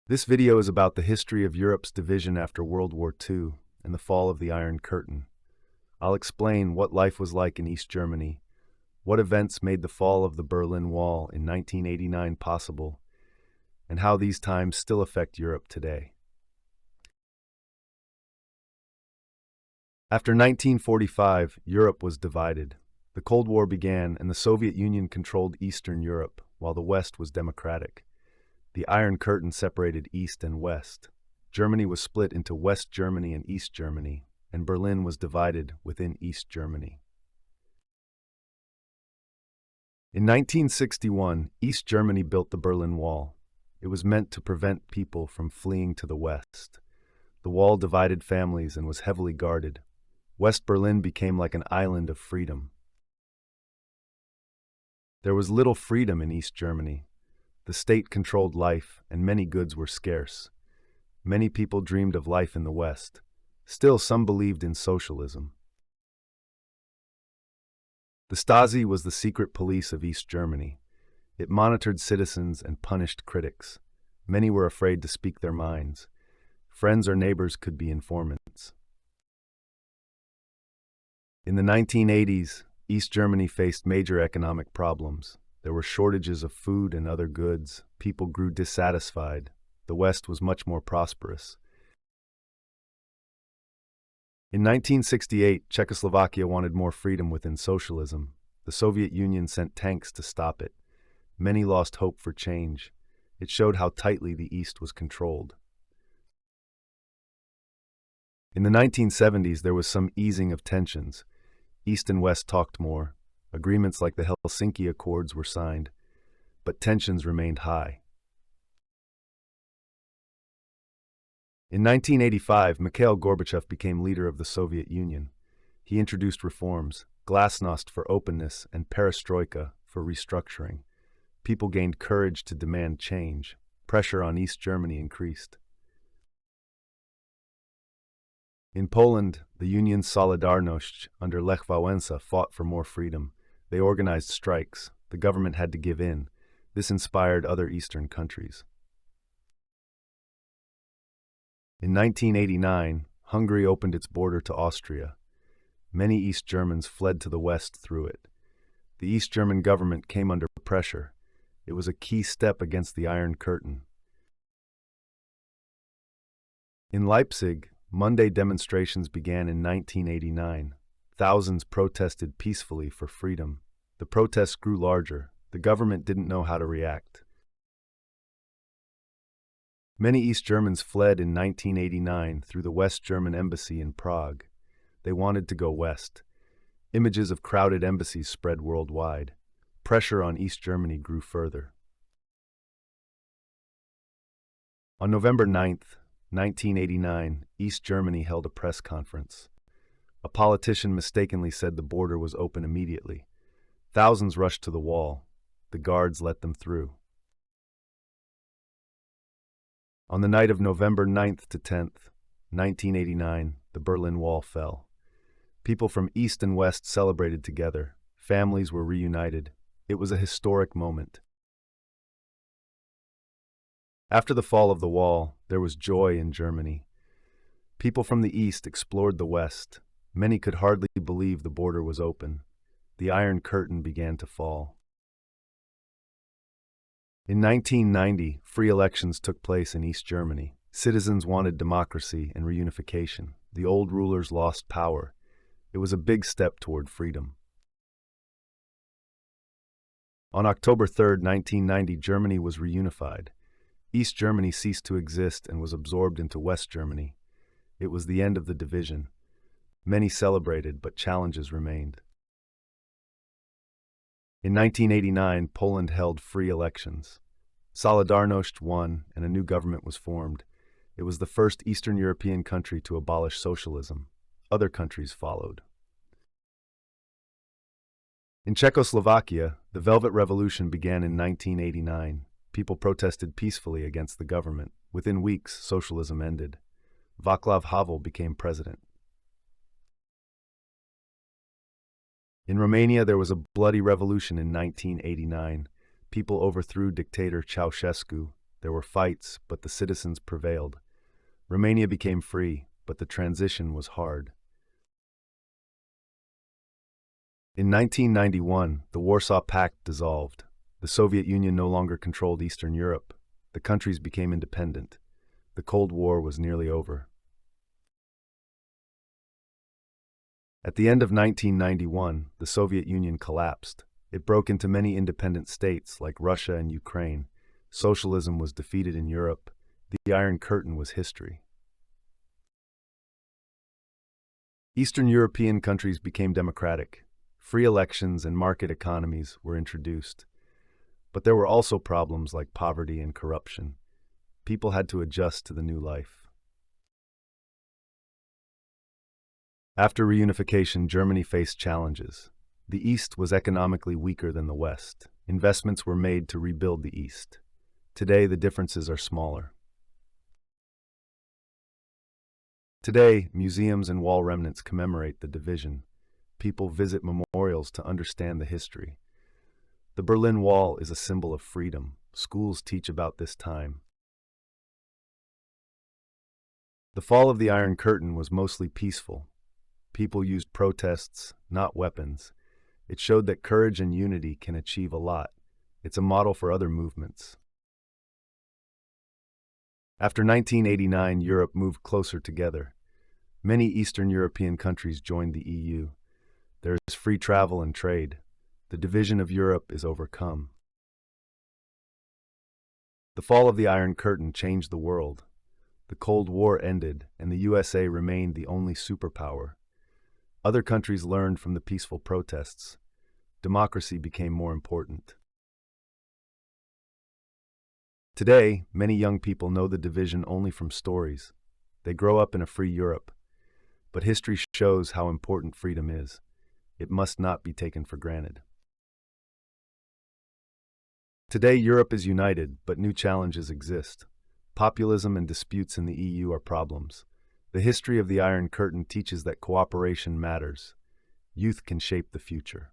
This video is about the history of Europe's division after World War II and the fall of the Iron Curtain. I'll explain what life was like in East Germany, what events made the fall of the Berlin Wall in 1989 possible, and how these times still affect Europe today. After 1945, Europe was divided. The Cold War began and the Soviet Union controlled Eastern Europe, while the West was democratic. The Iron Curtain separated East and West. Germany was split into West Germany and East Germany, and Berlin was divided within East Germany. In 1961, East Germany built the Berlin Wall. It was meant to prevent people from fleeing to the West. The wall divided families and was heavily guarded. West Berlin became like an island of freedom. There was little freedom in East Germany. The state controlled life, and many goods were scarce. Many people dreamed of life in the West. Still, some believed in socialism. The Stasi was the secret police of East Germany. It monitored citizens and punished critics. Many were afraid to speak their minds. Friends or neighbors could be informants. In the 1980s, East Germany faced major economic problems. There were shortages of food and other goods. People grew dissatisfied. The West was much more prosperous. In 1968, Czechoslovakia wanted more freedom within socialism. The Soviet Union sent tanks to stop it. Many lost hope for change. It showed how tightly the East was controlled. In the 1970s, there was some easing of tensions. East and West talked more. Agreements like the Helsinki Accords were signed, but tensions remained high. In 1985, Mikhail Gorbachev became leader of the Soviet Union. He introduced reforms, glasnost for openness and perestroika for restructuring. People gained courage to demand change. Pressure on East Germany increased. In Poland, the Union Solidarność under Lech Wałęsa fought for more freedom. They organized strikes. The government had to give in. This inspired other Eastern countries. In 1989, Hungary opened its border to Austria. Many East Germans fled to the West through it. The East German government came under pressure. It was a key step against the Iron Curtain. In Leipzig, Monday demonstrations began in 1989. Thousands protested peacefully for freedom. The protests grew larger. The government didn't know how to react. Many East Germans fled in 1989 through the West German embassy in Prague. They wanted to go west. Images of crowded embassies spread worldwide. Pressure on East Germany grew further. On November 9th, 1989, East Germany held a press conference. A politician mistakenly said the border was open immediately. Thousands rushed to the wall. The guards let them through. On the night of November 9th to 10th, 1989, the Berlin Wall fell. People from East and West celebrated together. Families were reunited. It was a historic moment. After the fall of the wall, there was joy in Germany. People from the East explored the West. Many could hardly believe the border was open. The Iron Curtain began to fall. In 1990, free elections took place in East Germany. Citizens wanted democracy and reunification. The old rulers lost power. It was a big step toward freedom. On October 3, 1990, Germany was reunified. East Germany ceased to exist and was absorbed into West Germany. It was the end of the division. Many celebrated, but challenges remained. In 1989, Poland held free elections. Solidarność won, and a new government was formed. It was the first Eastern European country to abolish socialism. Other countries followed. In Czechoslovakia, the Velvet Revolution began in 1989. People protested peacefully against the government. Within weeks, socialism ended. Václav Havel became president. In Romania, there was a bloody revolution in 1989. People overthrew dictator Ceausescu. There were fights, but the citizens prevailed. Romania became free, but the transition was hard. In 1991, the Warsaw Pact dissolved. The Soviet Union no longer controlled Eastern Europe. The countries became independent. The Cold War was nearly over. At the end of 1991, the Soviet Union collapsed. It broke into many independent states like Russia and Ukraine. Socialism was defeated in Europe. The Iron Curtain was history. Eastern European countries became democratic. Free elections and market economies were introduced. But there were also problems like poverty and corruption. People had to adjust to the new life. After reunification, Germany faced challenges. The East was economically weaker than the West. Investments were made to rebuild the East. Today, the differences are smaller. Today, museums and wall remnants commemorate the division. People visit memorials to understand the history. The Berlin Wall is a symbol of freedom. Schools teach about this time. The fall of the Iron Curtain was mostly peaceful. People used protests, not weapons. It showed that courage and unity can achieve a lot. It's a model for other movements. After 1989, Europe moved closer together. Many Eastern European countries joined the EU. There is free travel and trade. The division of Europe is overcome. The fall of the Iron Curtain changed the world. The Cold War ended, and the USA remained the only superpower. Other countries learned from the peaceful protests. Democracy became more important. Today, many young people know the division only from stories. They grow up in a free Europe. But history shows how important freedom is. It must not be taken for granted. Today, Europe is united, but new challenges exist. Populism and disputes in the EU are problems. The history of the Iron Curtain teaches that cooperation matters. Youth can shape the future.